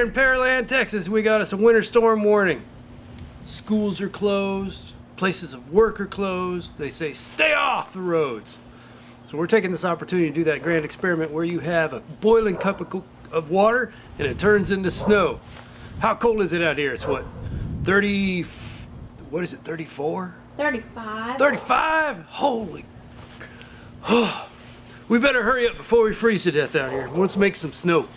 here in Pearland, Texas, we got us a winter storm warning. Schools are closed, places of work are closed. They say stay off the roads. So we're taking this opportunity to do that grand experiment where you have a boiling cup of water and it turns into snow. How cold is it out here? It's what, 30, what is it, 34? 35. 35? Holy. We better hurry up before we freeze to death out here. Let's make some snow.